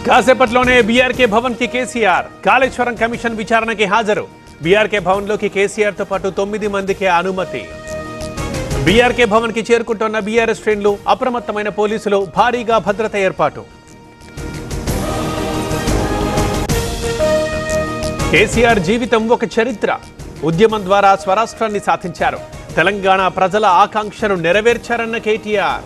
కాసేపట్లోనే BRK Bhavan కి KCR Kaleshwaram commission విచారణకి హాజరు. బీఆర్కే భవన్ లోకి కేసీఆర్ తో పాటు 9 మందికి అనుమతి. బీఆర్కే భవన్ కి చేరుకుంటున్న బీఆర్ఎస్ శ్రేణులు, అప్రమత్తమైన పోలీసులు, భారీగా భద్రత ఏర్పాటు. కేసీఆర్ జీవితం ఒక చరిత్ర. ఉద్యమం ద్వారా స్వరాష్ట్రాన్ని సాధించారు. తెలంగాణ ప్రజల ఆకాంక్షను నెరవేర్చారన్న కేటీఆర్.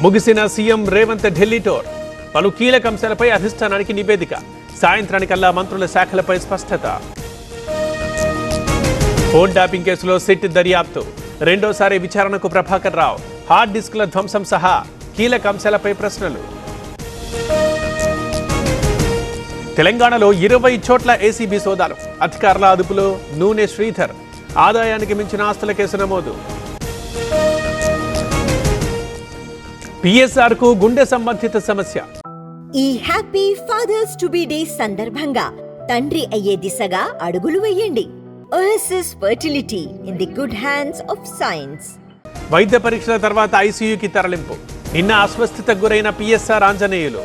ముగిసిన సీఎం రేవంత్ ఢిల్లీ టూర్. పలు కీలక అంశాలపై అధిష్టానానికి నివేదిక. సాయంత్రానికల్లా మంత్రుల శాఖలపై స్పష్టత. ఫోన్ ట్యాపింగ్ కేసులో సిట్ దర్యాప్తు. రెండోసారి విచారణకు ప్రభాకర్ రావు. హార్డ్ డిస్క్ల ధ్వంసం సహా కీలక అంశాలపై ప్రశ్నలు. తెలంగాణలో 20 చోట్ల ఏసీబీ సోదాలు. అధికారుల అదుపులో నూనె శ్రీధర్. ఆదాయానికి మించిన ఆస్తుల కేసు నమోదు. పిఎస్ఆర్ కు గుండె సంబంధిత సమస్య. ఈ happy fathers to be day సందర్భంగా తండ్రి అయ్యే దిశగా అడుగులు వేయండి. OSS fertility in the good hands of science. వైద్య పరీక్షల తర్వాత ఐసీయూకి తరలింపు. నిన్న అస్వస్థతకు గురైన పిఎస్ఆర్ ఆంజనేయులు.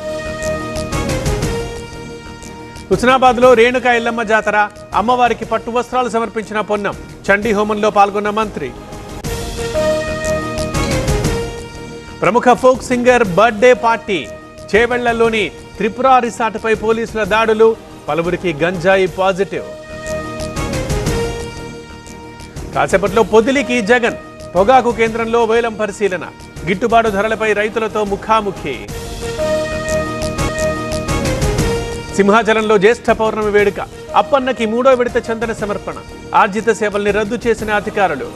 హుస్నాబాద్ లో రేణుకా ఎల్లమ్మ జాతర. అమ్మవారికి పట్టు వస్త్రాలు సమర్పించిన పొన్నం. చండీ హోమంలో పాల్గొన్న మంత్రి. ప్రముఖ ఫోక్ సింగర్ బర్త్డే పార్టీ. చేవెళ్లలోని త్రిపుర రిసార్ట్పై పోలీసుల దాడులు. పలువురికి గంజాయి పాజిటివ్. కాసేపట్లో పొదిలికి జగన్. పొగాకు కేంద్రంలో వేలం పరిశీలన. గిట్టుబాటు ధరలపై రైతులతో ముఖాముఖి. సింహాచలంలో జ్యేష్ఠ పౌర్ణమి వేడుక. అప్పన్నకి 3వ విడత చందన సమర్పణ. ఆర్జిత సేవల్ని రద్దు చేసిన అధికారులు.